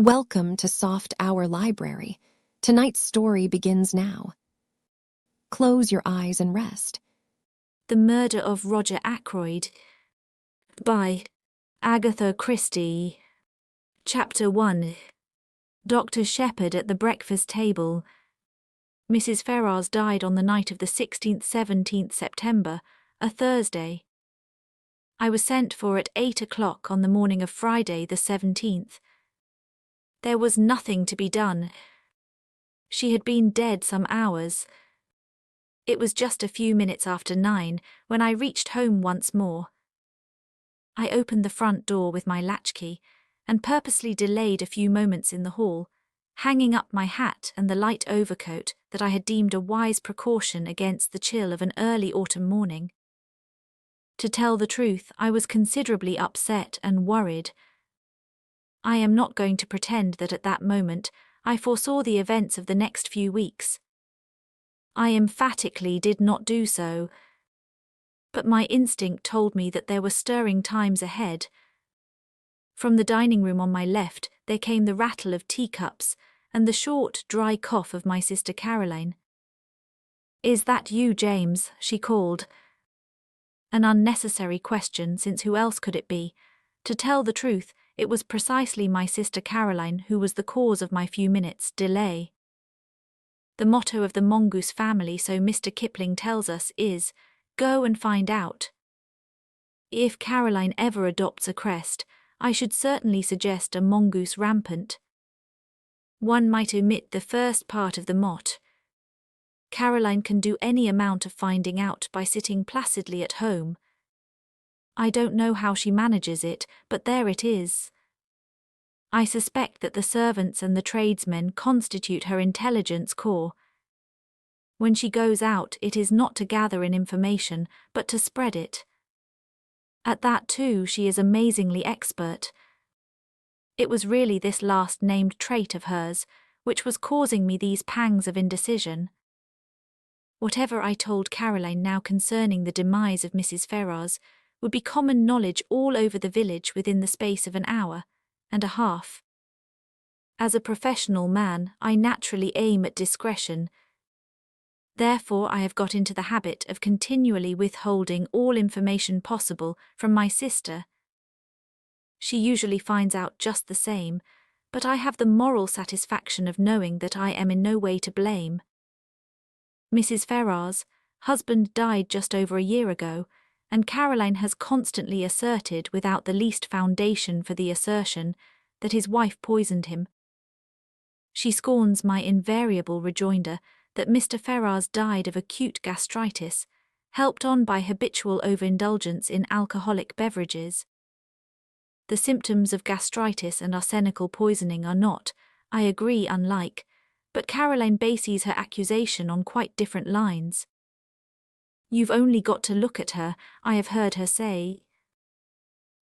Welcome to Soft Hour Library. Tonight's story begins now. Close your eyes and rest. The Murder of Roger Ackroyd by Agatha Christie. Chapter 1. Dr. Shepherd at the breakfast table. Mrs. Ferrars died on the night of the 16th-17th September, a Thursday. I was sent for at 8 o'clock on the morning of Friday the 17th. There was nothing to be done. She had been dead some hours. It was just a few minutes after 9 when I reached home once more. I opened the front door with my latchkey and purposely delayed a few moments in the hall, hanging up my hat and the light overcoat that I had deemed a wise precaution against the chill of an early autumn morning. To tell the truth, I was considerably upset and worried. I am not going to pretend that at that moment I foresaw the events of the next few weeks. I emphatically did not do so. But my instinct told me that there were stirring times ahead. From the dining room on my left there came the rattle of teacups and the short, dry cough of my sister Caroline. "Is that you, James?" she called. An unnecessary question, since who else could it be? To tell the truth, it was precisely my sister Caroline who was the cause of my few minutes' delay. The motto of the mongoose family, so Mr. Kipling tells us, is, "Go and find out." If Caroline ever adopts a crest, I should certainly suggest a mongoose rampant. One might omit the first part of the mot. Caroline can do any amount of finding out by sitting placidly at home. I don't know how she manages it, but there it is. I suspect that the servants and the tradesmen constitute her intelligence corps. When she goes out, it is not to gather in information, but to spread it. At that, too, she is amazingly expert. It was really this last named trait of hers which was causing me these pangs of indecision. Whatever I told Caroline now concerning the demise of Mrs. Ferrars would be common knowledge all over the village within the space of an hour and a half. As a professional man, I naturally aim at discretion. Therefore, I have got into the habit of continually withholding all information possible from my sister. She usually finds out just the same, but I have the moral satisfaction of knowing that I am in no way to blame. Mrs. Ferrars' husband died just over a year ago, and Caroline has constantly asserted, without the least foundation for the assertion, that his wife poisoned him. She scorns my invariable rejoinder that Mr. Ferrars died of acute gastritis, helped on by habitual overindulgence in alcoholic beverages. The symptoms of gastritis and arsenical poisoning are not, I agree, unlike, but Caroline bases her accusation on quite different lines. "You've only got to look at her," I have heard her say.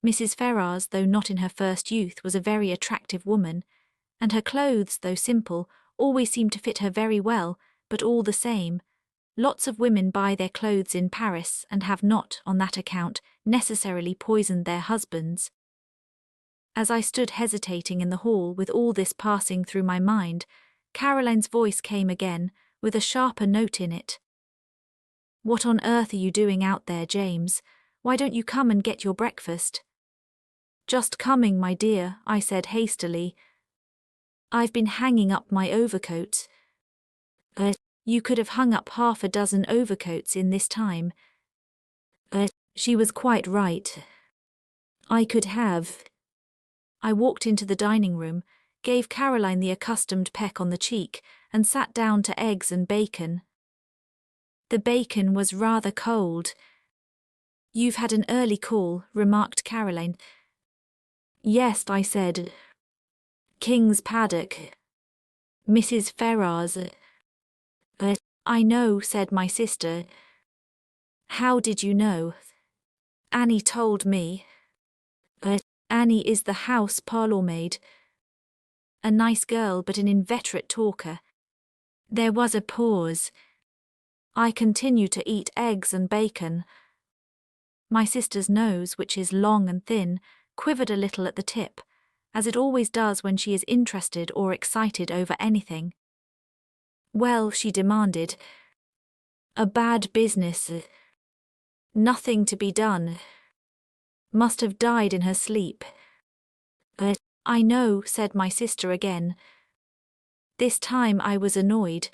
Mrs. Ferrars, though not in her first youth, was a very attractive woman, and her clothes, though simple, always seemed to fit her very well, but all the same, lots of women buy their clothes in Paris and have not, on that account, necessarily poisoned their husbands. As I stood hesitating in the hall with all this passing through my mind, Caroline's voice came again, with a sharper note in it. "What on earth are you doing out there, James? Why don't you come and get your breakfast?" "Just coming, my dear," I said hastily. "I've been hanging up my overcoat." You could have hung up half a dozen overcoats in this time." She was quite right. I could have. I walked into the dining room, gave Caroline the accustomed peck on the cheek, and sat down to eggs and bacon. The bacon was rather cold. "You've had an early call," remarked Caroline. "Yes," I said. "King's paddock. Mrs. Ferrars." "I know," said my sister. "How did you know?" "Annie told me." Annie is the house parlour-maid. A nice girl, but an inveterate talker. There was a pause. I continued to eat eggs and bacon. My sister's nose, which is long and thin, quivered a little at the tip, as it always does when she is interested or excited over anything. Well, she demanded. A bad business. Nothing to be done. Must have died in her sleep. I know, said my sister again. This time I was annoyed.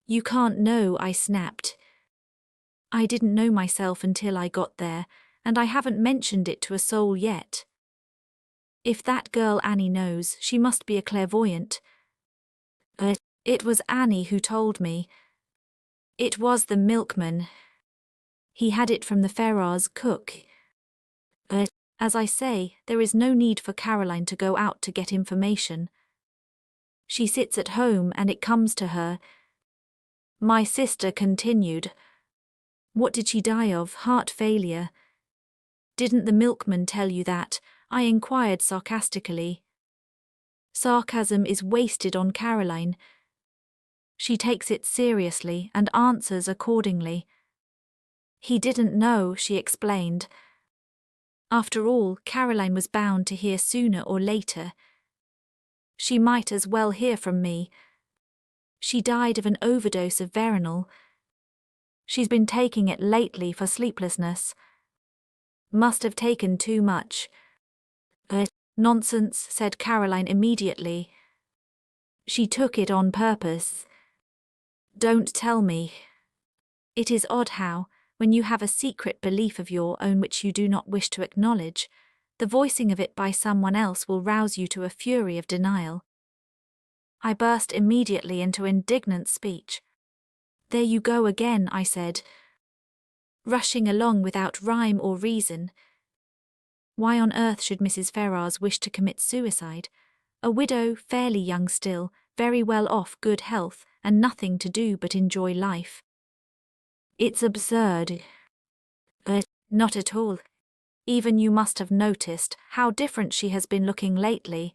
You can't know, I snapped. I didn't know myself until I got there, and I haven't mentioned it to a soul yet. If that girl Annie knows, she must be a clairvoyant. It was Annie who told me. It was the milkman. He had it from the Ferrars' cook. As I say, there is no need for Caroline to go out to get information. She sits at home and it comes to her. My sister continued. What did she die of? Heart failure. Didn't the milkman tell you that? I inquired sarcastically. Sarcasm is wasted on Caroline. She takes it seriously and answers accordingly. He didn't know, she explained. After all, Caroline was bound to hear sooner or later. She might as well hear from me. She died of an overdose of Veronal. She's been taking it lately for sleeplessness. Must have taken too much. Nonsense, said Caroline immediately. She took it on purpose. Don't tell me. It is odd how, when you have a secret belief of your own which you do not wish to acknowledge, the voicing of it by someone else will rouse you to a fury of denial. I burst immediately into indignant speech. There you go again, I said. Rushing along without rhyme or reason. Why on earth should Mrs. Ferrars wish to commit suicide? A widow, fairly young still, very well off, good health, and nothing to do but enjoy life. It's absurd. Not at all. Even you must have noticed how different she has been looking lately.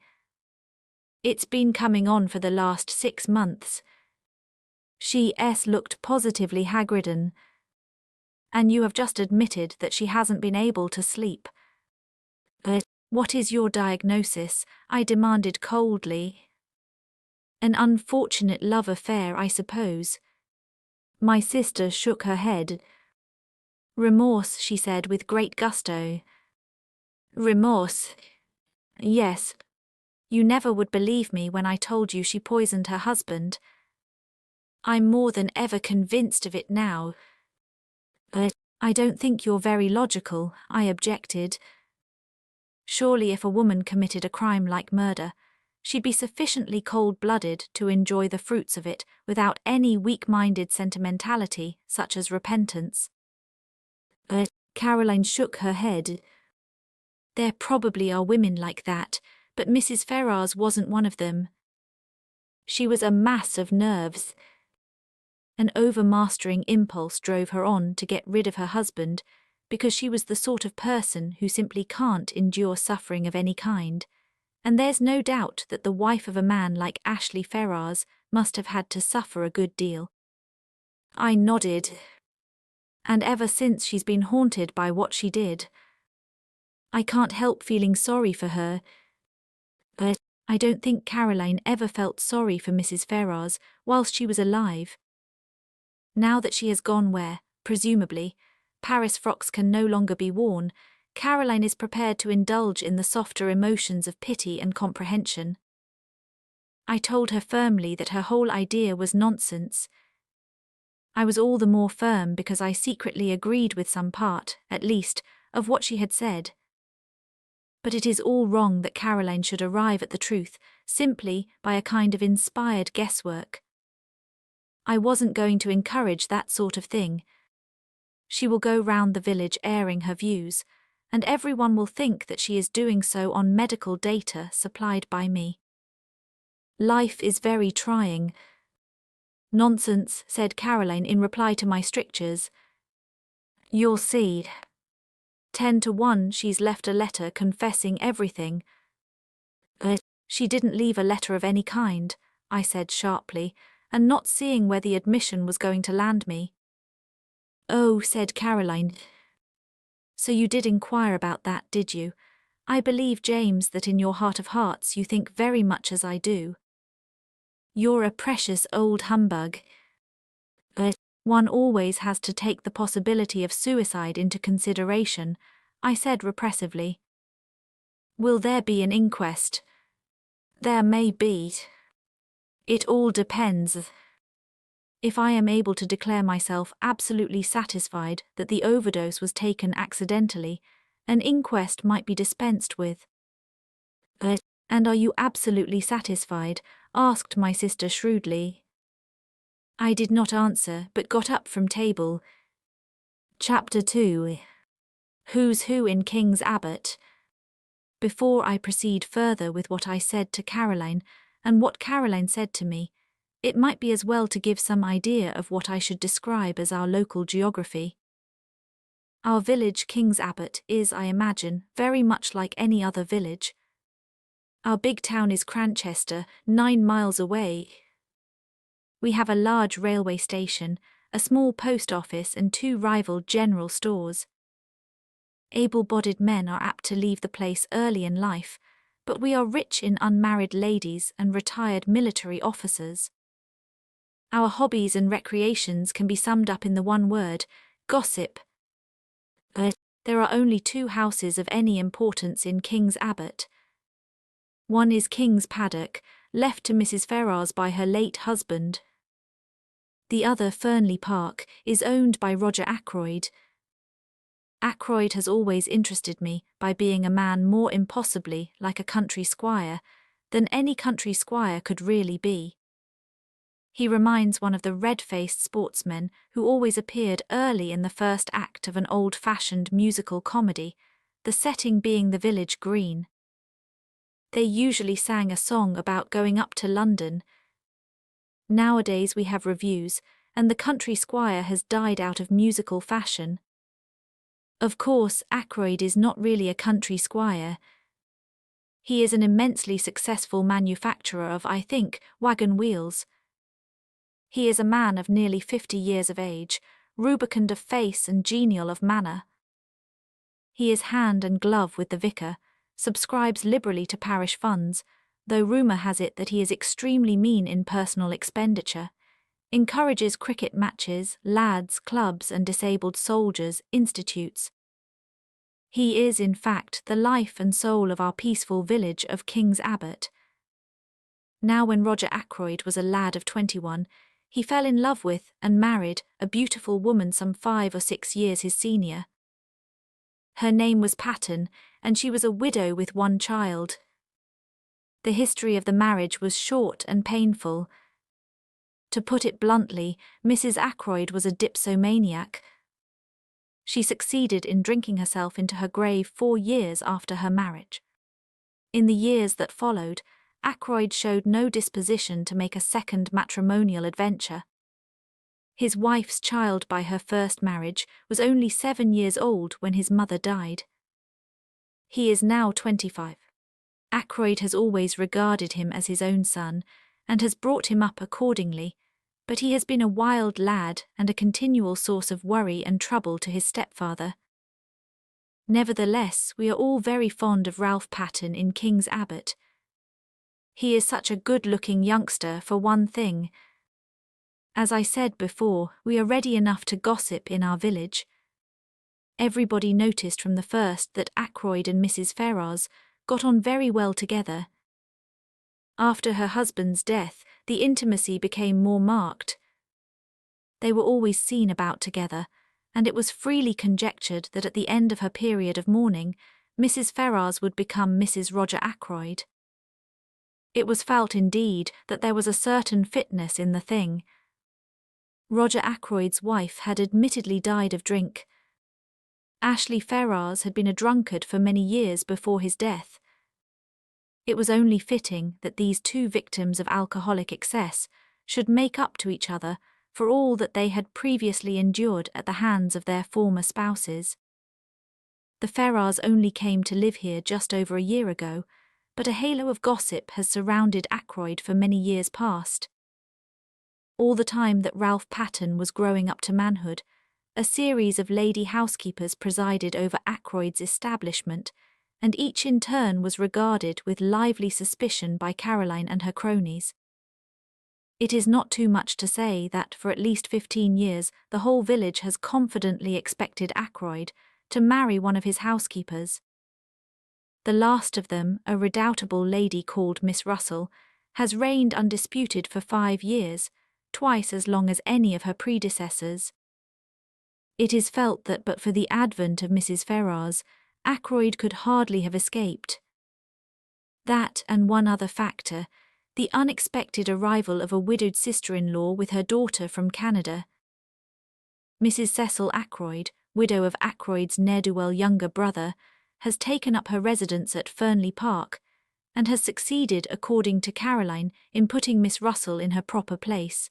It's been coming on for the last 6 months. She looked positively haggard-ridden. And you have just admitted that she hasn't been able to sleep. What is your diagnosis? I demanded coldly. An unfortunate love affair, I suppose. My sister shook her head. Remorse, she said with great gusto. Remorse? Yes. You never would believe me when I told you she poisoned her husband. I'm more than ever convinced of it now. I don't think you're very logical, I objected. Surely if a woman committed a crime like murder, she'd be sufficiently cold-blooded to enjoy the fruits of it without any weak-minded sentimentality, such as repentance. Caroline shook her head. There probably are women like that, but Mrs. Ferrars wasn't one of them. She was a mass of nerves. An overmastering impulse drove her on to get rid of her husband, because she was the sort of person who simply can't endure suffering of any kind, and there's no doubt that the wife of a man like Ashley Ferrars must have had to suffer a good deal. I nodded. And ever since she's been haunted by what she did. I can't help feeling sorry for her. I don't think Caroline ever felt sorry for Mrs. Ferrars whilst she was alive. Now that she has gone where, presumably, Paris frocks can no longer be worn, Caroline is prepared to indulge in the softer emotions of pity and comprehension. I told her firmly that her whole idea was nonsense. I was all the more firm because I secretly agreed with some part, at least, of what she had said. But it is all wrong that Caroline should arrive at the truth simply by a kind of inspired guesswork. I wasn't going to encourage that sort of thing. She will go round the village airing her views, and everyone will think that she is doing so on medical data supplied by me. Life is very trying. Nonsense, said Caroline in reply to my strictures. You'll see. 10 to 1 she's left a letter confessing everything. She didn't leave a letter of any kind, I said sharply, and not seeing where the admission was going to land me. Oh, said Caroline. So you did inquire about that, did you? I believe, James, that in your heart of hearts you think very much as I do. You're a precious old humbug. But one always has to take the possibility of suicide into consideration, I said repressively. Will there be an inquest? There may be. It all depends. If I am able to declare myself absolutely satisfied that the overdose was taken accidentally, an inquest might be dispensed with. And are you absolutely satisfied? Asked my sister shrewdly. I did not answer, but got up from table. Chapter 2. Who's Who in King's Abbot. Before I proceed further with what I said to Caroline, and what Caroline said to me, it might be as well to give some idea of what I should describe as our local geography. Our village, King's Abbot, is, I imagine, very much like any other village. Our big town is Cranchester, 9 miles away. We have a large railway station, a small post office and 2 rival general stores. Able-bodied men are apt to leave the place early in life, but we are rich in unmarried ladies and retired military officers. Our hobbies and recreations can be summed up in the one word, gossip. There are only 2 houses of any importance in King's Abbot. One is King's Paddock, left to Mrs. Ferrars by her late husband. The other, Fernley Park, is owned by Roger Ackroyd. Ackroyd has always interested me by being a man more impossibly like a country squire than any country squire could really be. He reminds one of the red-faced sportsmen who always appeared early in the first act of an old-fashioned musical comedy, the setting being the village green. They usually sang a song about going up to London. Nowadays we have revues, and the country squire has died out of musical fashion. Of course, Ackroyd is not really a country squire. He is an immensely successful manufacturer of, I think, wagon wheels. He is a man of nearly 50 years of age, rubicund of face and genial of manner. He is hand and glove with the vicar, subscribes liberally to parish funds, though rumour has it that he is extremely mean in personal expenditure, encourages cricket matches, lads' clubs and disabled soldiers' institutes. He is, in fact, the life and soul of our peaceful village of King's Abbot. Now when Roger Ackroyd was a lad of 21, he fell in love with and married a beautiful woman some 5 or 6 years his senior. Her name was Patten, and she was a widow with 1 child. The history of the marriage was short and painful. To put it bluntly, Mrs. Ackroyd was a dipsomaniac. She succeeded in drinking herself into her grave 4 years after her marriage. In the years that followed, Ackroyd showed no disposition to make a second matrimonial adventure. His wife's child by her first marriage was only 7 years old when his mother died. He is now 25. Ackroyd has always regarded him as his own son, and has brought him up accordingly, but he has been a wild lad and a continual source of worry and trouble to his stepfather. Nevertheless, we are all very fond of Ralph Patten in King's Abbot. He is such a good-looking youngster, for one thing. As I said before, we are ready enough to gossip in our village. Everybody noticed from the first that Ackroyd and Mrs. Ferrars got on very well together. After her husband's death, the intimacy became more marked. They were always seen about together, and it was freely conjectured that at the end of her period of mourning, Mrs. Ferrars would become Mrs. Roger Ackroyd. It was felt, indeed, that there was a certain fitness in the thing. Roger Ackroyd's wife had admittedly died of drink. Ashley Ferrars had been a drunkard for many years before his death. It was only fitting that these 2 victims of alcoholic excess should make up to each other for all that they had previously endured at the hands of their former spouses. The Ferrars only came to live here just over a year ago, but a halo of gossip has surrounded Ackroyd for many years past. All the time that Ralph Patten was growing up to manhood, a series of lady housekeepers presided over Ackroyd's establishment, and each in turn was regarded with lively suspicion by Caroline and her cronies. It is not too much to say that for at least 15 years the whole village has confidently expected Ackroyd to marry one of his housekeepers. The last of them, a redoubtable lady called Miss Russell, has reigned undisputed for 5 years, twice as long as any of her predecessors. It is felt that but for the advent of Mrs. Ferrars, Ackroyd could hardly have escaped. That and one other factor, the unexpected arrival of a widowed sister-in-law with her daughter from Canada. Mrs. Cecil Ackroyd, widow of Ackroyd's ne'er-do-well younger brother, has taken up her residence at Fernley Park, and has succeeded, according to Caroline, in putting Miss Russell in her proper place.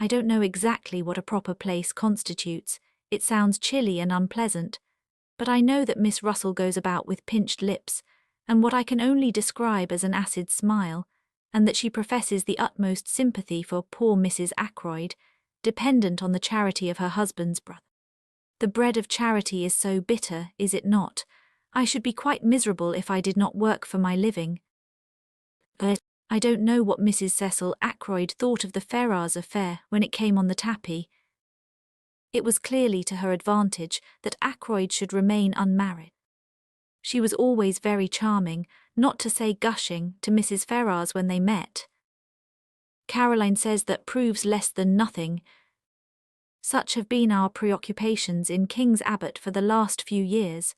I don't know exactly what a proper place constitutes, it sounds chilly and unpleasant, but I know that Miss Russell goes about with pinched lips, and what I can only describe as an acid smile, and that she professes the utmost sympathy for poor Mrs. Ackroyd, dependent on the charity of her husband's brother. The bread of charity is so bitter, is it not? I should be quite miserable if I did not work for my living. But I don't know what Mrs. Cecil Ackroyd thought of the Ferrars affair when it came on the tapis. It was clearly to her advantage that Ackroyd should remain unmarried. She was always very charming, not to say gushing, to Mrs. Ferrars when they met. Caroline says that proves less than nothing. Such have been our preoccupations in King's Abbot for the last few years.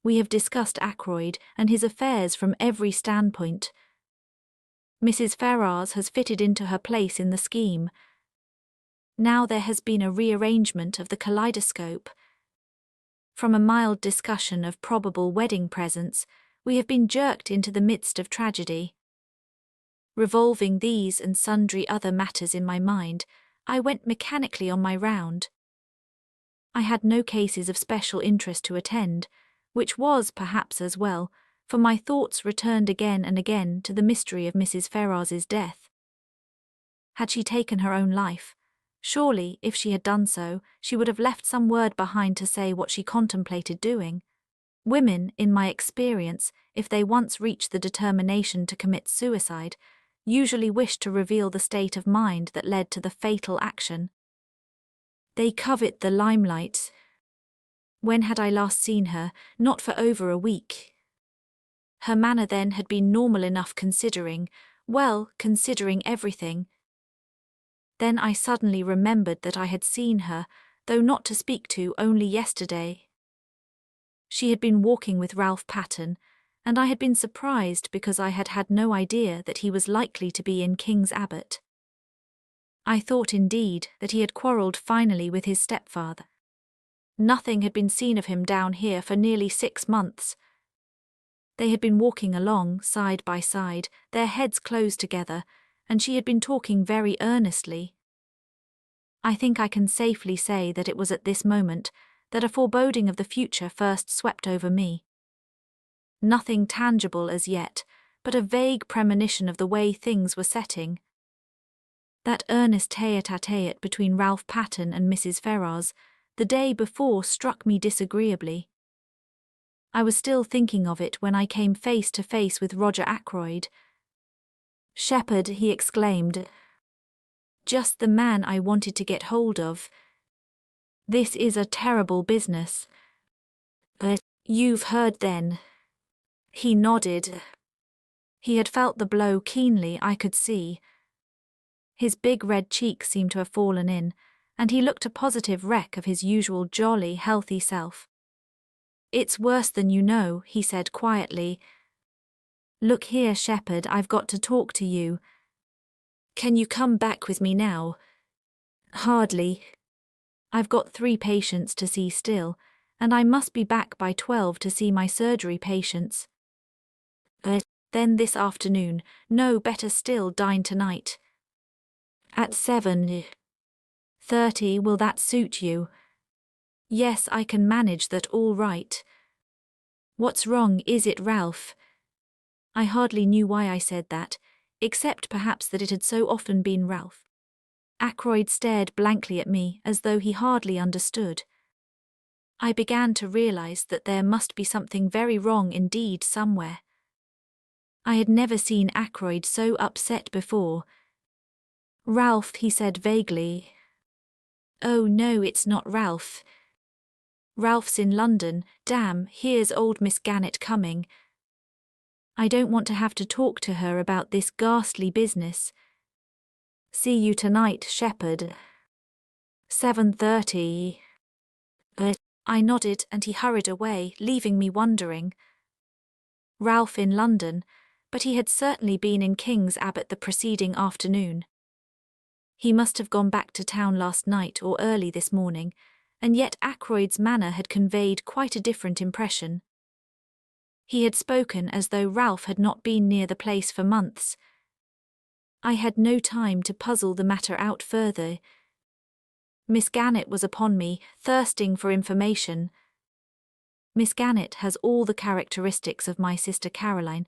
We have discussed Ackroyd and his affairs from every standpoint. Mrs. Ferrars has fitted into her place in the scheme. Now there has been a rearrangement of the kaleidoscope. From a mild discussion of probable wedding presents, we have been jerked into the midst of tragedy. Revolving these and sundry other matters in my mind, I went mechanically on my round. I had no cases of special interest to attend, which was perhaps as well, for my thoughts returned again and again to the mystery of Mrs. Ferrars's death. Had she taken her own life? Surely, if she had done so, she would have left some word behind to say what she contemplated doing. Women, in my experience, if they once reach the determination to commit suicide, usually wish to reveal the state of mind that led to the fatal action. They covet the limelight. When had I last seen her? Not for over a week. Her manner then had been normal enough considering everything. Then I suddenly remembered that I had seen her, though not to speak to, only yesterday. She had been walking with Ralph Patten, and I had been surprised because I had had no idea that he was likely to be in King's Abbot. I thought indeed that he had quarrelled finally with his stepfather. Nothing had been seen of him down here for nearly 6 months. They had been walking along, side by side, their heads close together, and she had been talking very earnestly. I think I can safely say that it was at this moment that a foreboding of the future first swept over me. Nothing tangible as yet, but a vague premonition of the way things were setting. That earnest tete-a-tete between Ralph Patten and Mrs. Ferrars the day before struck me disagreeably. I was still thinking of it when I came face to face with Roger Ackroyd. "Shepherd," he exclaimed. "Just the man I wanted to get hold of. This is a terrible business." "But you've heard then?" He nodded. He had felt the blow keenly, I could see. His big red cheeks seemed to have fallen in, and he looked a positive wreck of his usual jolly, healthy self. "It's worse than you know," he said quietly. "Look here, Shepherd, I've got to talk to you. Can you come back with me now?" "Hardly. I've got 3 patients to see still, and I must be back by 12 to see my surgery patients." "Then this afternoon, no, better still, dine tonight." "At 7:30, will that suit you?" "Yes, I can manage that all right." "What's wrong, is it, Ralph?" I hardly knew why I said that, except perhaps that it had so often been Ralph. Ackroyd stared blankly at me as though he hardly understood. I began to realize that there must be something very wrong indeed somewhere. I had never seen Ackroyd so upset before. "Ralph," he said vaguely. "Oh no, it's not Ralph. Ralph's in London. Damn, here's old Miss Gannett coming. I don't want to have to talk to her about this ghastly business. See you tonight, Shepherd. 7:30. I nodded and he hurried away, leaving me wondering. Ralph in London, but he had certainly been in King's Abbot the preceding afternoon. He must have gone back to town last night or early this morning, and yet Ackroyd's manner had conveyed quite a different impression. He had spoken as though Ralph had not been near the place for months. I had no time to puzzle the matter out further. Miss Gannett was upon me, thirsting for information. Miss Gannett has all the characteristics of my sister Caroline,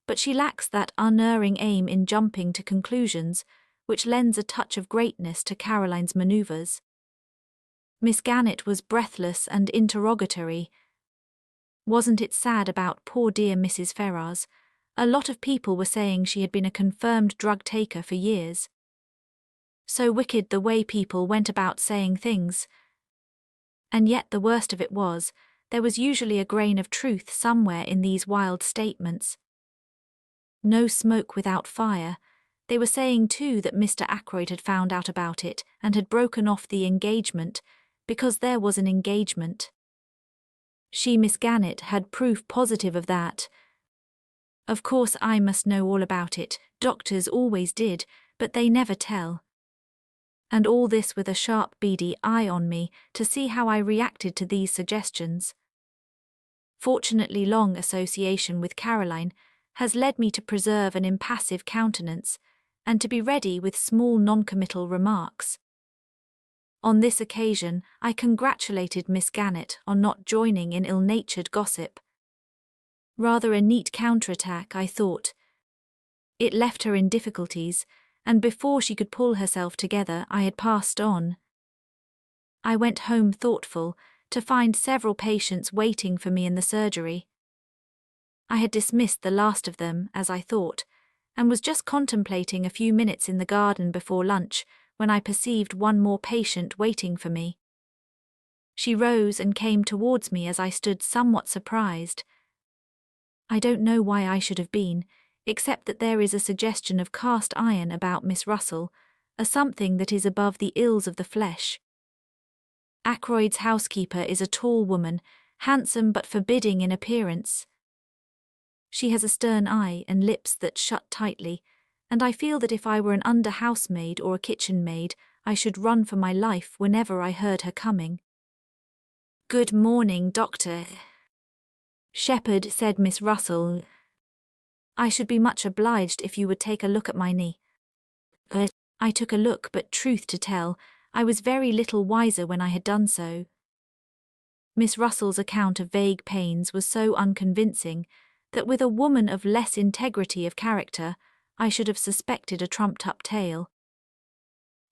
but she lacks that unerring aim in jumping to conclusions, which lends a touch of greatness to Caroline's manoeuvres. Miss Gannett was breathless and interrogatory. Wasn't it sad about poor dear Mrs. Ferrars? A lot of people were saying she had been a confirmed drug taker for years. So wicked the way people went about saying things. And yet the worst of it was, there was usually a grain of truth somewhere in these wild statements. No smoke without fire. They were saying too that Mr. Ackroyd had found out about it and had broken off the engagement, because there was an engagement. She, Miss Gannett, had proof positive of that. Of course I must know all about it, doctors always did, but they never tell. And all this with a sharp beady eye on me to see how I reacted to these suggestions. Fortunately, long association with Caroline has led me to preserve an impassive countenance and to be ready with small non-committal remarks. On this occasion, I congratulated Miss Gannett on not joining in ill-natured gossip. Rather a neat counterattack, I thought. It left her in difficulties, and before she could pull herself together, I had passed on. I went home thoughtful, to find several patients waiting for me in the surgery. I had dismissed the last of them, as I thought, and was just contemplating a few minutes in the garden before lunch when I perceived one more patient waiting for me. She rose and came towards me as I stood somewhat surprised. I don't know why I should have been, except that there is a suggestion of cast iron about Miss Russell, a something that is above the ills of the flesh. Ackroyd's housekeeper is a tall woman, handsome but forbidding in appearance. She has a stern eye and lips that shut tightly, and I feel that if I were an under-housemaid or a kitchen maid, I should run for my life whenever I heard her coming. "Good morning, Doctor Shepherd," said Miss Russell. "I should be much obliged if you would take a look at my knee." I took a look, but truth to tell, I was very little wiser when I had done so. Miss Russell's account of vague pains was so unconvincing that with a woman of less integrity of character, I should have suspected a trumped-up tale.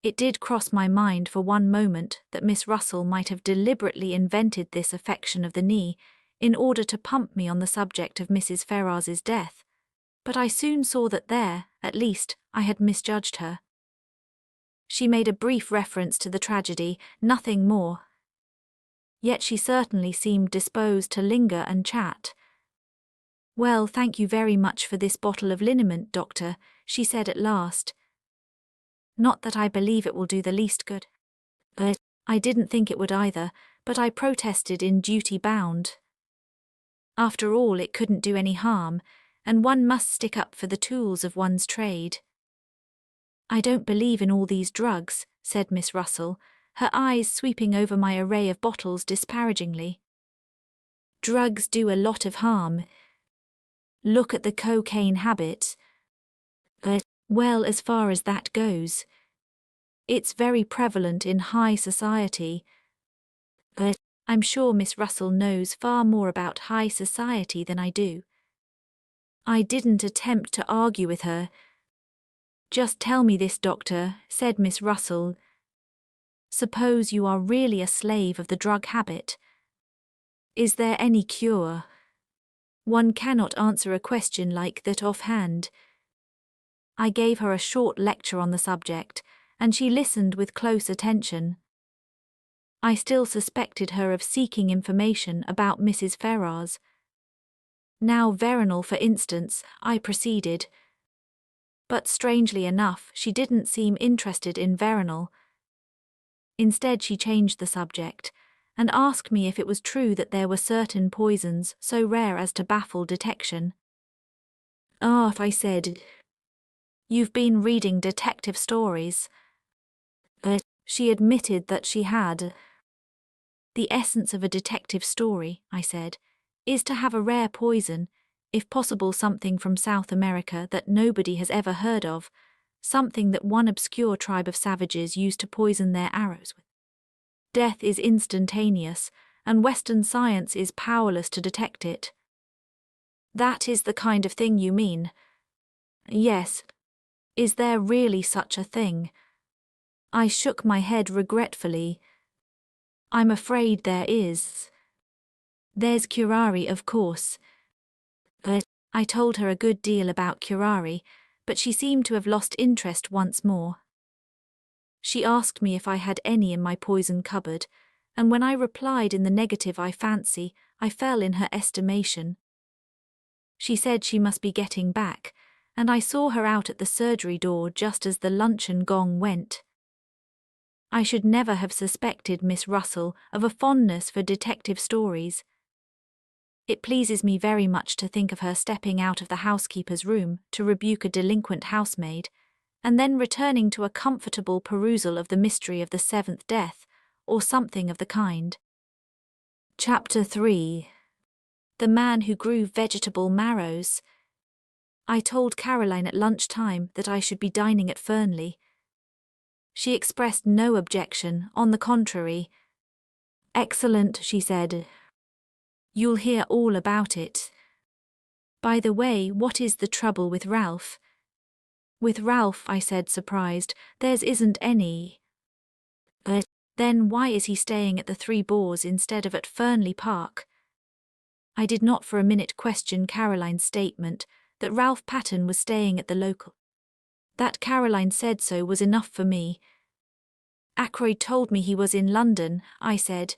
It did cross my mind for one moment that Miss Russell might have deliberately invented this affection of the knee in order to pump me on the subject of Mrs. Ferrars's death, but I soon saw that there, at least, I had misjudged her. She made a brief reference to the tragedy, nothing more. Yet she certainly seemed disposed to linger and chat. "Well, thank you very much for this bottle of liniment, Doctor," she said at last. "Not that I believe it will do the least good." I didn't think it would either, but I protested in duty bound. After all, it couldn't do any harm, and one must stick up for the tools of one's trade. "I don't believe in all these drugs," said Miss Russell, her eyes sweeping over my array of bottles disparagingly. "Drugs do a lot of harm. Look at the cocaine habit. Well, as far as that goes, it's very prevalent in high society. I'm sure Miss Russell knows far more about high society than I do." I didn't attempt to argue with her. "Just tell me this, Doctor," said Miss Russell. "Suppose you are really a slave of the drug habit. Is there any cure? One cannot answer a question like that offhand. I gave her a short lecture on the subject, and she listened with close attention. I still suspected her of seeking information about Mrs. Ferrars. Now Vernal, for instance, I proceeded. But strangely enough, she didn't seem interested in Vernal. Instead, she changed the subject, and asked me if it was true that there were certain poisons so rare as to baffle detection. "Ah," I said, "you've been reading detective stories." She admitted that she had. "The essence of a detective story," I said, "is to have a rare poison, if possible something from South America that nobody has ever heard of, something that one obscure tribe of savages used to poison their arrows with. Death is instantaneous, and Western science is powerless to detect it." "That is the kind of thing you mean?" "Yes. Is there really such a thing?" I shook my head regretfully. "I'm afraid there is. There's curare, of course." I told her a good deal about curare, but she seemed to have lost interest once more. She asked me if I had any in my poison cupboard, and when I replied in the negative, I fancy I fell in her estimation. She said she must be getting back, and I saw her out at the surgery door just as the luncheon gong went. I should never have suspected Miss Russell of a fondness for detective stories. It pleases me very much to think of her stepping out of the housekeeper's room to rebuke a delinquent housemaid, and then returning to a comfortable perusal of the mystery of the seventh death, or something of the kind. Chapter 3. The Man Who Grew Vegetable Marrows. I told Caroline at lunchtime that I should be dining at Fernley. She expressed no objection, on the contrary. "Excellent," she said. "You'll hear all about it. By the way, what is the trouble with Ralph?" "With Ralph," I said, surprised, "there isn't any." Then why is he staying at the Three Boars instead of at Fernley Park?" I did not for a minute question Caroline's statement that Ralph Patten was staying at the local. That Caroline said so was enough for me. "Ackroyd told me he was in London," I said.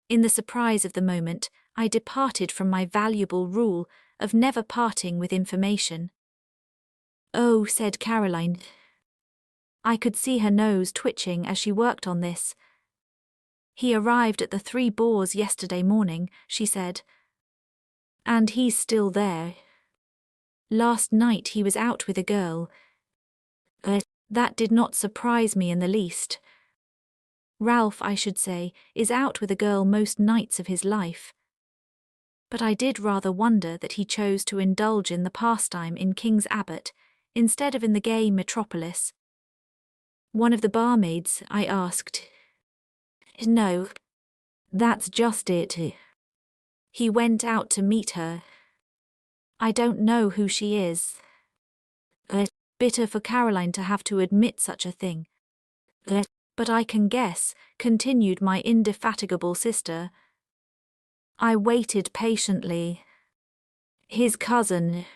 In the surprise of the moment, I departed from my valuable rule of never parting with information. "Oh," said Caroline. I could see her nose twitching as she worked on this. "He arrived at the Three Boars yesterday morning," she said. "And he's still there. Last night he was out with a girl." That did not surprise me in the least. Ralph, I should say, is out with a girl most nights of his life. But I did rather wonder that he chose to indulge in the pastime in King's Abbot, instead of in the gay metropolis. "One of the barmaids?" I asked. "No. That's just it. He went out to meet her. I don't know who she is." Bitter for Caroline to have to admit such a thing. "But I can guess," continued my indefatigable sister. I waited patiently. "His cousin."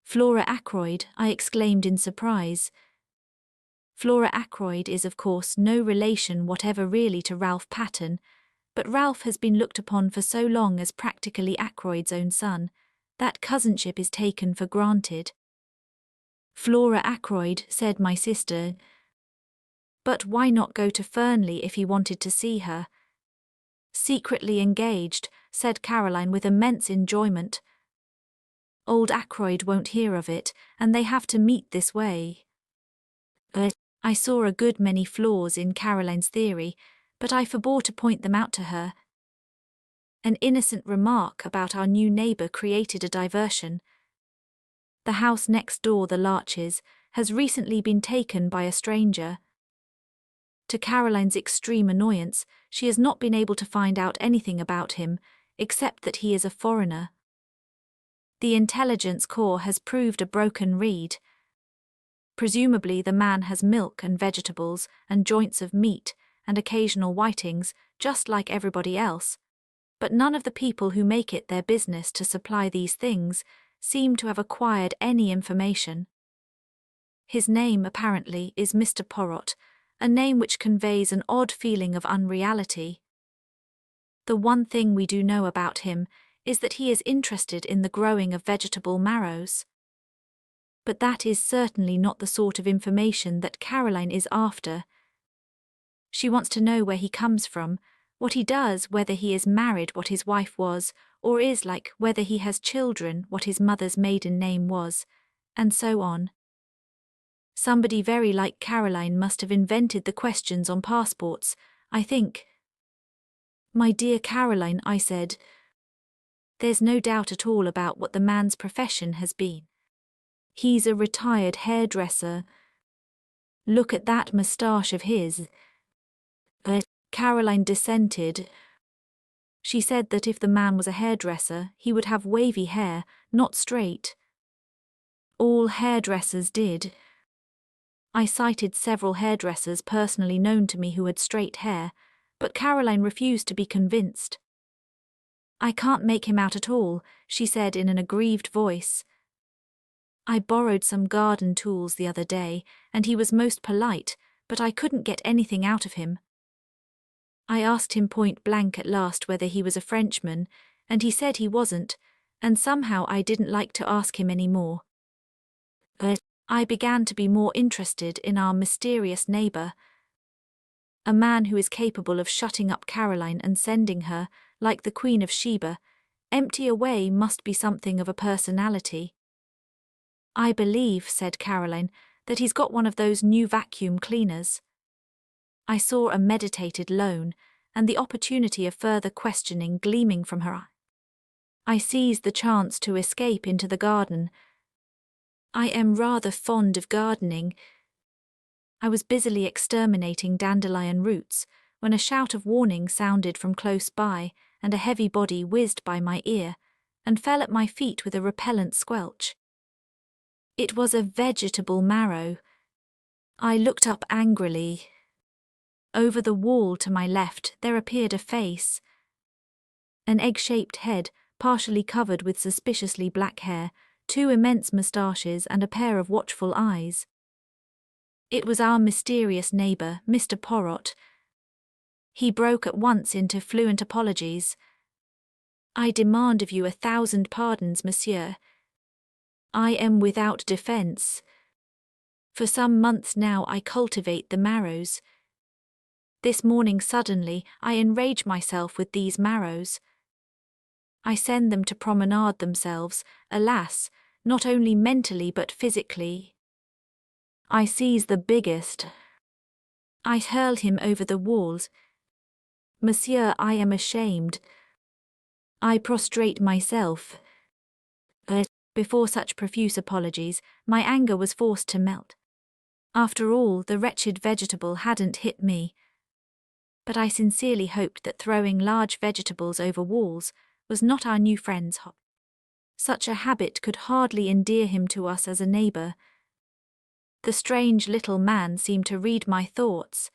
"Flora Ackroyd," I exclaimed in surprise. Flora Ackroyd is of course no relation whatever really to Ralph Patten, but Ralph has been looked upon for so long as practically Ackroyd's own son, that cousinship is taken for granted. "Flora Ackroyd," said my sister. But why not go to Fernley if he wanted to see her? "Secretly engaged," said Caroline with immense enjoyment. "Old Ackroyd won't hear of it, and they have to meet this way." I saw a good many flaws in Caroline's theory, but I forbore to point them out to her. An innocent remark about our new neighbour created a diversion. The house next door, the Larches, has recently been taken by a stranger. To Caroline's extreme annoyance, she has not been able to find out anything about him, except that he is a foreigner. The intelligence corps has proved a broken reed. Presumably the man has milk and vegetables and joints of meat and occasional whitings, just like everybody else, but none of the people who make it their business to supply these things seem to have acquired any information. His name, apparently, is Mr. Poirot, a name which conveys an odd feeling of unreality. The one thing we do know about him is that he is interested in the growing of vegetable marrows. But that is certainly not the sort of information that Caroline is after. She wants to know where he comes from, what he does, whether he is married, what his wife was, or is like, whether he has children, what his mother's maiden name was, and so on. Somebody very like Caroline must have invented the questions on passports, I think. "My dear Caroline," I said, "there's no doubt at all about what the man's profession has been. He's a retired hairdresser. Look at that moustache of his." Caroline dissented. She said that if the man was a hairdresser, he would have wavy hair, not straight. All hairdressers did. I cited several hairdressers personally known to me who had straight hair, but Caroline refused to be convinced. "I can't make him out at all," she said in an aggrieved voice. "I borrowed some garden tools the other day, and he was most polite, but I couldn't get anything out of him. I asked him point blank at last whether he was a Frenchman, and he said he wasn't, and somehow I didn't like to ask him any more. I began to be more interested in our mysterious neighbour, a man who is capable of shutting up Caroline and sending her, like the Queen of Sheba, empty away must be something of a personality. "I believe," said Caroline, "that he's got one of those new vacuum cleaners." I saw a meditated loan, and the opportunity of further questioning gleaming from her eye. I seized the chance to escape into the garden. I am rather fond of gardening. I was busily exterminating dandelion roots when a shout of warning sounded from close by, and a heavy body whizzed by my ear and fell at my feet with a repellent squelch. It was a vegetable marrow. I looked up angrily. Over the wall to my left there appeared a face. An egg-shaped head, partially covered with suspiciously black hair, 2 immense moustaches and a pair of watchful eyes. It was our mysterious neighbour, Mr. Poirot. He broke at once into fluent apologies. "I demand of you 1,000 pardons, monsieur. I am without defence. For some months now I cultivate the marrows. This morning suddenly I enrage myself with these marrows. I send them to promenade themselves, alas, not only mentally but physically. I seize the biggest. I hurl him over the walls. Monsieur, I am ashamed. I prostrate myself." Before such profuse apologies, my anger was forced to melt. After all, the wretched vegetable hadn't hit me. But I sincerely hoped that throwing large vegetables over walls was not our new friend's hobby. Such a habit could hardly endear him to us as a neighbour. The strange little man seemed to read my thoughts.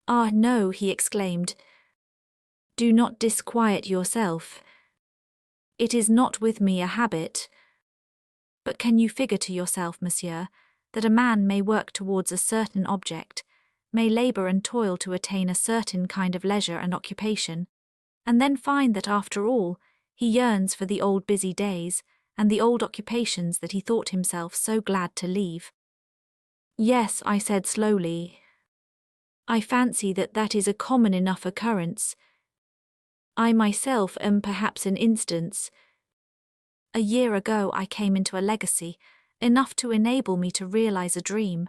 "Ah, no," he exclaimed. "Do not disquiet yourself. It is not with me a habit. But can you figure to yourself, monsieur, that a man may work towards a certain object, may labour and toil to attain a certain kind of leisure and occupation, and then find that after all he yearns for the old busy days and the old occupations that he thought himself so glad to leave?" "Yes," I said slowly. "I fancy that that is a common enough occurrence. I myself am perhaps an instance. A year ago I came into a legacy, enough to enable me to realize a dream.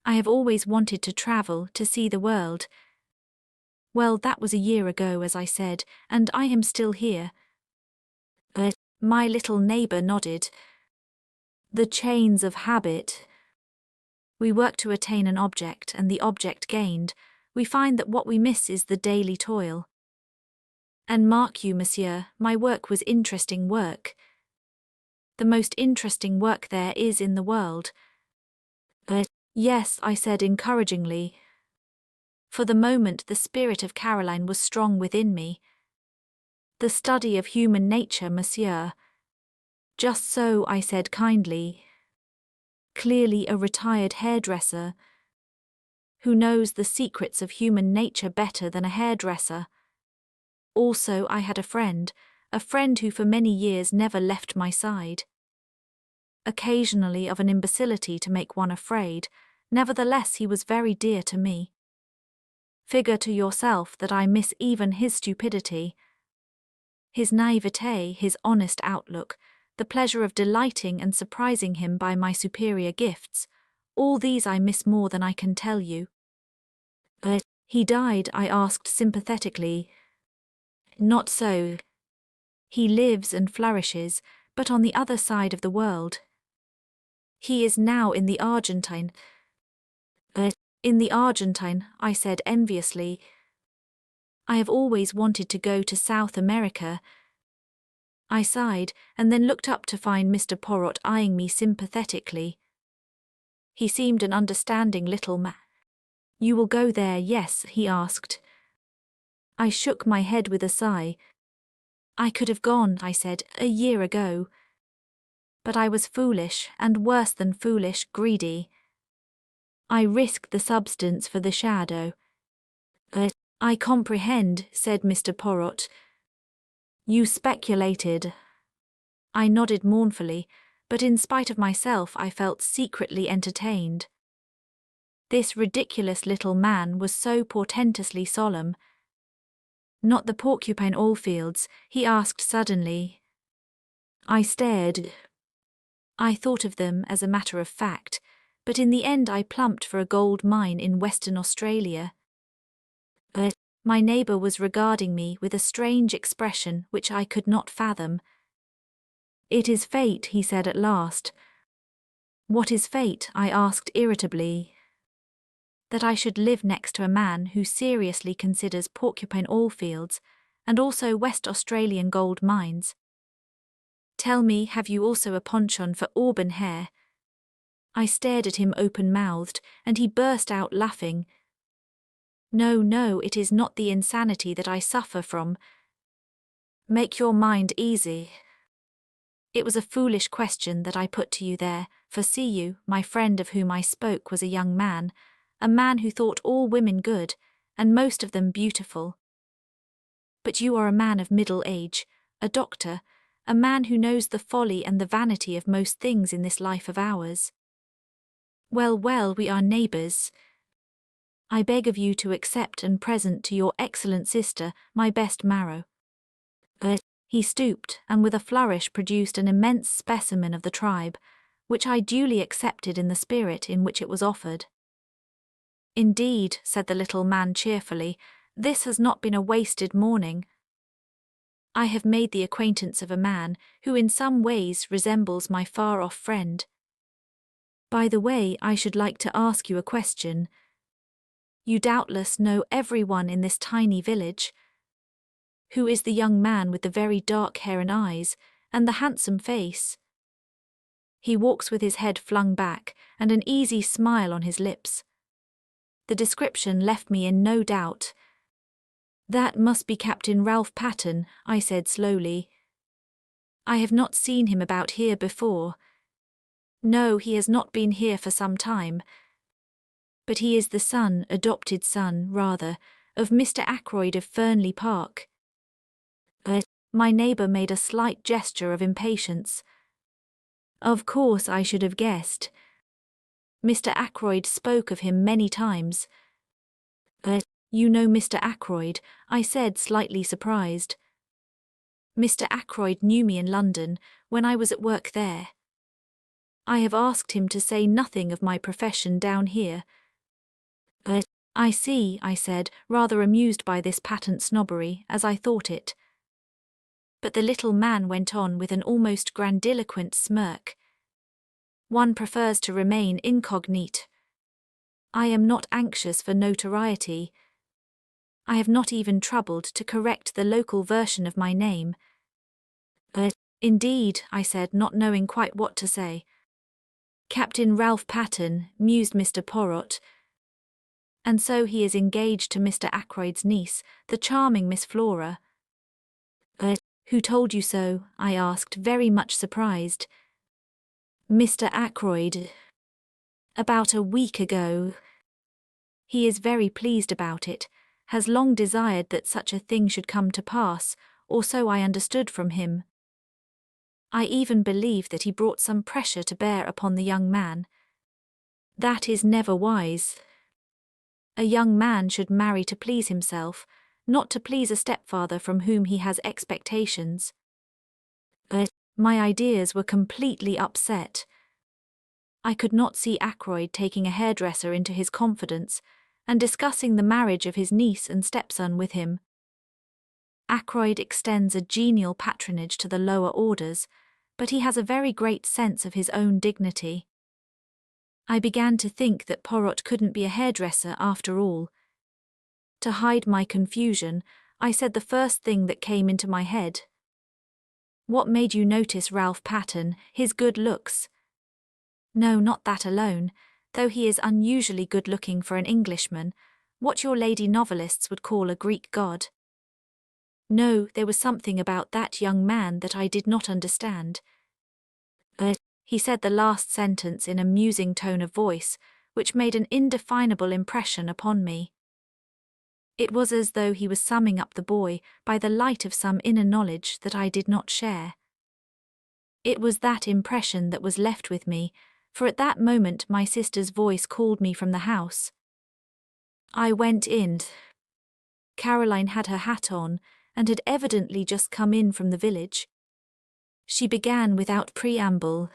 I have always wanted to travel, to see the world. Well, that was a year ago, as I said, and I am still here." My little neighbour nodded. "The chains of habit. We work to attain an object, and the object gained, we find that what we miss is the daily toil. And mark you, monsieur, my work was interesting work. The most interesting work there is in the world." "Yes," I said encouragingly. For the moment the spirit of Caroline was strong within me, The study of human nature, monsieur. Just so, I said kindly. Clearly a retired hairdresser, who knows the secrets of human nature better than a hairdresser. Also, I had a friend who for many years never left my side. Occasionally of an imbecility to make one afraid, nevertheless he was very dear to me. Figure to yourself that I miss even his stupidity, his naivete, his honest outlook, the pleasure of delighting and surprising him by my superior gifts, all these I miss more than I can tell you. But he died, I asked sympathetically. Not so. He lives and flourishes, but on the other side of the world. He is now in the Argentine. In the Argentine, I said enviously. I have always wanted to go to South America. I sighed, and then looked up to find Mr. Poirot eyeing me sympathetically. He seemed an understanding little man. You will go there, yes, he asked. I shook my head with a sigh. I could have gone, I said, a year ago. But I was foolish, and worse than foolish, greedy. I risked the substance for the shadow. I comprehend, said Mr. Poirot. You speculated. I nodded mournfully, but in spite of myself I felt secretly entertained. This ridiculous little man was so portentously solemn. Not the Porcupine Allfields, he asked suddenly. I stared. I thought of them as a matter of fact, but in the end I plumped for a gold mine in Western Australia. My neighbour was regarding me with a strange expression which I could not fathom. It is fate, he said at last. What is fate? I asked irritably. That I should live next to a man who seriously considers Porcupine Allfields and also West Australian gold mines. Tell me, have you also a penchant for auburn hair? I stared at him open-mouthed, and he burst out laughing. No, it is not the insanity that I suffer from. Make your mind easy. It was a foolish question that I put to you there, for see you, my friend of whom I spoke was a young man, a man who thought all women good, and most of them beautiful. But you are a man of middle age, a doctor, a man who knows the folly and the vanity of most things in this life of ours. Well, we are neighbours. I beg of you to accept and present to your excellent sister my best marrow. He stooped, and with a flourish produced an immense specimen of the tribe, which I duly accepted in the spirit in which it was offered. Indeed, said the little man cheerfully, this has not been a wasted morning. I have made the acquaintance of a man who in some ways resembles my far-off friend. By the way, I should like to ask you a question. You doubtless know everyone in this tiny village. Who is the young man with the very dark hair and eyes, and the handsome face? He walks with his head flung back, and an easy smile on his lips. The description left me in no doubt. That must be Captain Ralph Patten, I said slowly. I have not seen him about here before. No, he has not been here for some time. But he is the son, adopted son, rather, of Mr. Ackroyd of Fernley Park. My neighbour made a slight gesture of impatience. Of course I should have guessed. Mr. Ackroyd spoke of him many times. You know Mr. Ackroyd, I said, slightly surprised. Mr. Ackroyd knew me in London, when I was at work there. I have asked him to say nothing of my profession down here. I see, I said, rather amused by this patent snobbery, as I thought it. But the little man went on with an almost grandiloquent smirk. One prefers to remain incognite. I am not anxious for notoriety. I have not even troubled to correct the local version of my name. Indeed, I said, not knowing quite what to say. Captain Ralph Patten, mused Mr. Poirot. And so he is engaged to Mr. Ackroyd's niece, the charming Miss Flora. Who told you so? I asked, very much surprised. Mr. Ackroyd. About a week ago. He is very pleased about it, has long desired that such a thing should come to pass, or so I understood from him. I even believe that he brought some pressure to bear upon the young man. That is never wise. A young man should marry to please himself, not to please a stepfather from whom he has expectations. My ideas were completely upset. I could not see Ackroyd taking a hairdresser into his confidence and discussing the marriage of his niece and stepson with him. Ackroyd extends a genial patronage to the lower orders, but he has a very great sense of his own dignity. I began to think that Poirot couldn't be a hairdresser after all. To hide my confusion, I said the first thing that came into my head. What made you notice Ralph Pattern, his good looks? No, not that alone, though he is unusually good-looking for an Englishman, what your lady novelists would call a Greek god. No, there was something about that young man that I did not understand. He said the last sentence in a musing tone of voice, which made an indefinable impression upon me. It was as though he was summing up the boy by the light of some inner knowledge that I did not share. It was that impression that was left with me, for at that moment my sister's voice called me from the house. I went in. Caroline had her hat on, and had evidently just come in from the village. She began without preamble.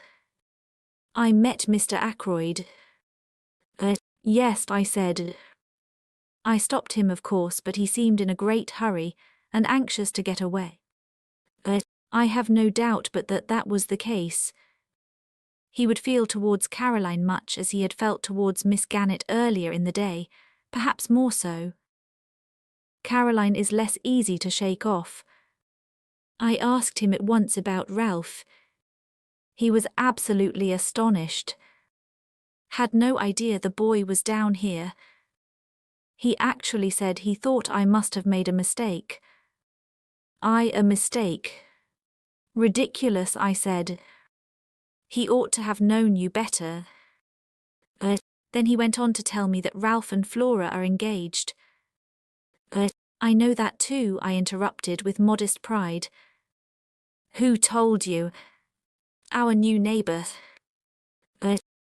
I met Mr. Ackroyd. Yes, I said. I stopped him, of course, but he seemed in a great hurry, and anxious to get away. I have no doubt but that that was the case. He would feel towards Caroline much as he had felt towards Miss Gannett earlier in the day, perhaps more so. Caroline is less easy to shake off. I asked him at once about Ralph. He was absolutely astonished. Had no idea the boy was down here. He actually said he thought I must have made a mistake. A mistake. Ridiculous, I said. He ought to have known you better. Then he went on to tell me that Ralph and Flora are engaged. I know that too, I interrupted with modest pride. Who told you? Our new neighbour.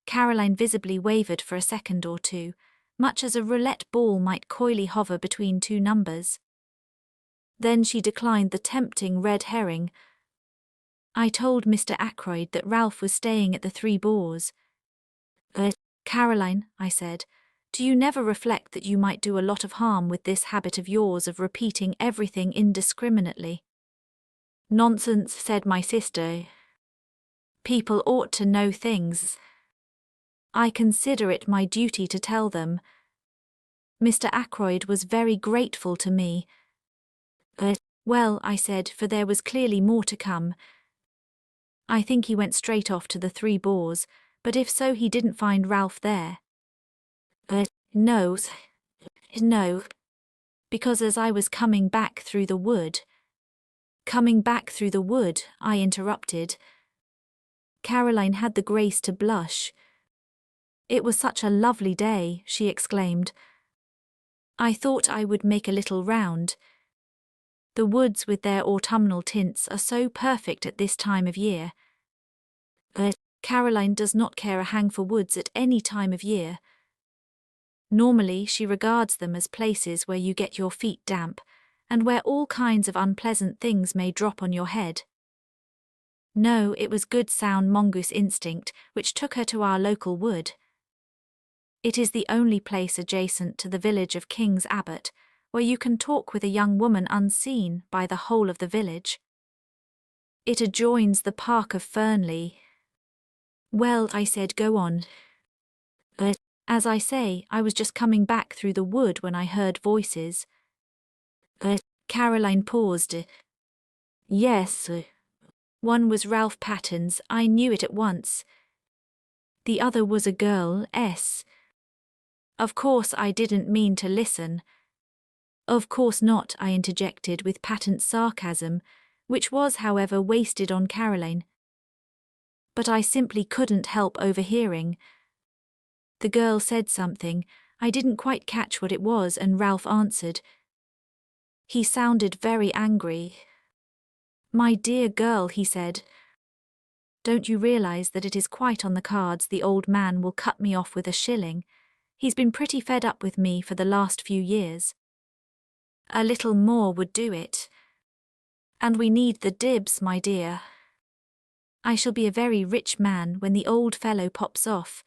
Caroline visibly wavered for a second or two, much as a roulette ball might coyly hover between two numbers. Then she declined the tempting red herring. I told Mr. Ackroyd that Ralph was staying at the Three Boars. Caroline, I said, do you never reflect that you might do a lot of harm with this habit of yours of repeating everything indiscriminately? Nonsense, said my sister. People ought to know things. I consider it my duty to tell them. Mr. Ackroyd was very grateful to me. Well, I said, for there was clearly more to come. I think he went straight off to the Three Boars, but if so he didn't find Ralph there. No, because as I was coming back through the wood. Coming back through the wood, I interrupted. Caroline had the grace to blush. It was such a lovely day, she exclaimed. I thought I would make a little round. The woods with their autumnal tints are so perfect at this time of year. Caroline does not care a hang for woods at any time of year. Normally she regards them as places where you get your feet damp, and where all kinds of unpleasant things may drop on your head. No, it was good sound mongoose instinct which took her to our local wood. It is the only place adjacent to the village of King's Abbot where you can talk with a young woman unseen by the whole of the village. It adjoins the park of Fernley. Well, I said, go on. As I say, I was just coming back through the wood when I heard voices. Caroline paused. Yes. One was Ralph Pattern's, I knew it at once. The other was a girl, S. Of course I didn't mean to listen. Of course not, I interjected with patent sarcasm. which was, however, wasted on Caroline. But I simply couldn't help overhearing. The girl said something. I didn't quite catch what it was, and Ralph answered. He sounded very angry. "My dear girl," he said, "don't you realize that it is quite on the cards the old man will cut me off with a shilling? He's been pretty fed up with me for the last few years. A little more would do it. And we need the dibs, my dear. I shall be a very rich man when the old fellow pops off.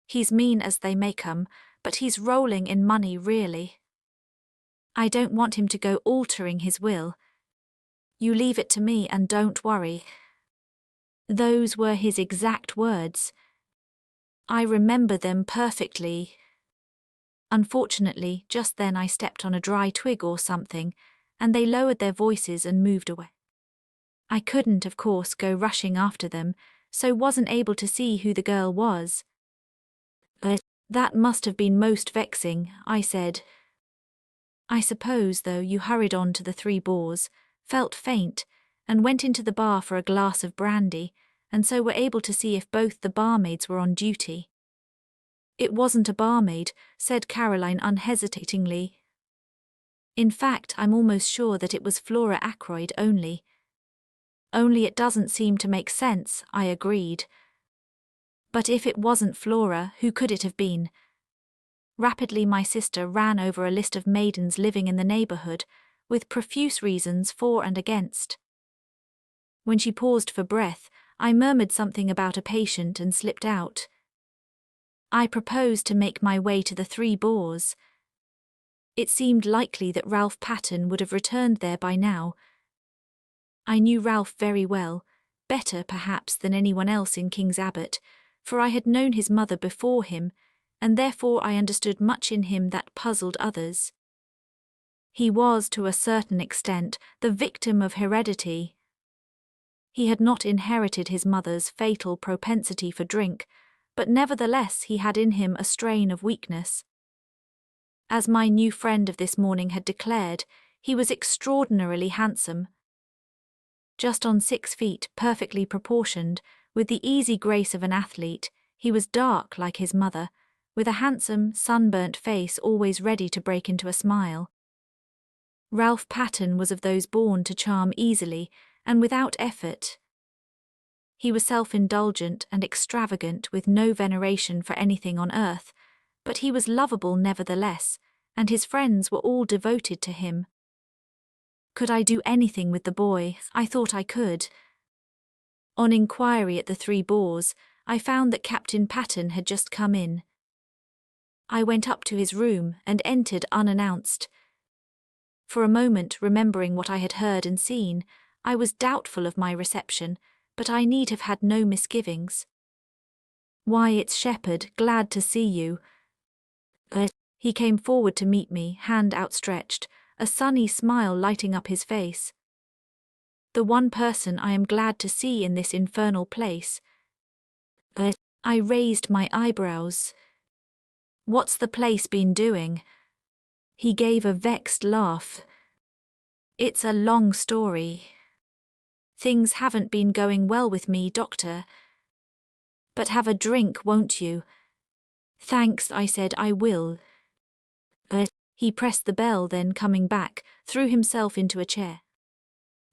He's mean as they make 'em, but he's rolling in money really. I don't want him to go altering his will. You leave it to me and don't worry." Those were his exact words. I remember them perfectly. Unfortunately, just then I stepped on a dry twig or something, and they lowered their voices and moved away. I couldn't, of course, go rushing after them, so wasn't able to see who the girl was. "That must have been most vexing," I said. "I suppose, though, you hurried on to the Three Boars, felt faint, and went into the bar for a glass of brandy, and so were able to see if both the barmaids were on duty." "It wasn't a barmaid," said Caroline unhesitatingly. "In fact, I'm almost sure that it was Flora Ackroyd only." "Only it doesn't seem to make sense," I agreed. "But if it wasn't Flora, who could it have been?" Rapidly my sister ran over a list of maidens living in the neighbourhood, with profuse reasons for and against. When she paused for breath, I murmured something about a patient and slipped out. I proposed to make my way to the Three Boars. It seemed likely that Ralph Patten would have returned there by now. I knew Ralph very well, better perhaps than anyone else in King's Abbot, for I had known his mother before him, and therefore I understood much in him that puzzled others. He was, to a certain extent, the victim of heredity. He had not inherited his mother's fatal propensity for drink, but nevertheless he had in him a strain of weakness. As my new friend of this morning had declared, he was extraordinarily handsome. Just on 6 feet, perfectly proportioned, with the easy grace of an athlete, he was dark like his mother, with a handsome, sunburnt face always ready to break into a smile. Ralph Patten was of those born to charm easily and without effort. He was self-indulgent and extravagant, with no veneration for anything on earth, but he was lovable nevertheless, and his friends were all devoted to him. Could I do anything with the boy? I thought I could. On inquiry at the Three Boars, I found that Captain Patten had just come in. I went up to his room and entered unannounced. For a moment, remembering what I had heard and seen, I was doubtful of my reception, but I need have had no misgivings. "Why, it's Shepherd, glad to see you." He came forward to meet me, hand outstretched, a sunny smile lighting up his face. "The one person I am glad to see in this infernal place." I raised my eyebrows. "What's the place been doing?" He gave a vexed laugh. "It's a long story. Things haven't been going well with me, Doctor. But have a drink, won't you?" "Thanks," I said, "I will." He pressed the bell, then coming back, threw himself into a chair.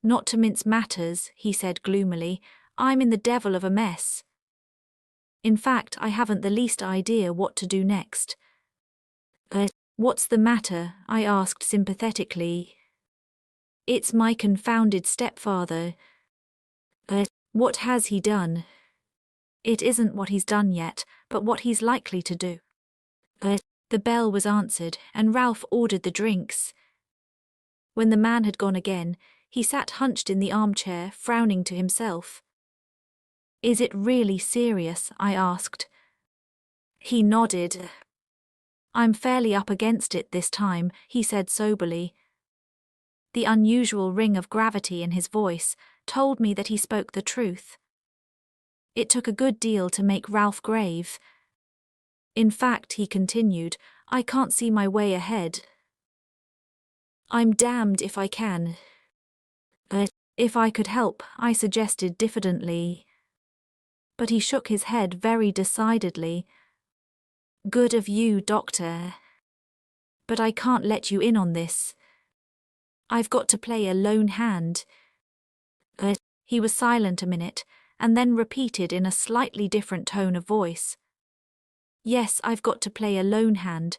"Not to mince matters," he said gloomily, "I'm in the devil of a mess. In fact, I haven't the least idea what to do next." "What's the matter?" I asked sympathetically. "It's my confounded stepfather." "What has he done?" "It isn't what he's done yet, but what he's likely to do." The bell was answered, and Ralph ordered the drinks. When the man had gone again, he sat hunched in the armchair, frowning to himself. "Is it really serious?" I asked. He nodded. "I'm fairly up against it this time," he said soberly. The unusual ring of gravity in his voice told me that he spoke the truth. It took a good deal to make Ralph grave. "In fact," he continued, "I can't see my way ahead. I'm damned if I can." If I could help, I suggested diffidently. But he shook his head very decidedly. Good of you, Doctor. But I can't let you in on this. I've got to play a lone hand. He was silent a minute, and then repeated in a slightly different tone of voice. Yes, I've got to play a lone hand,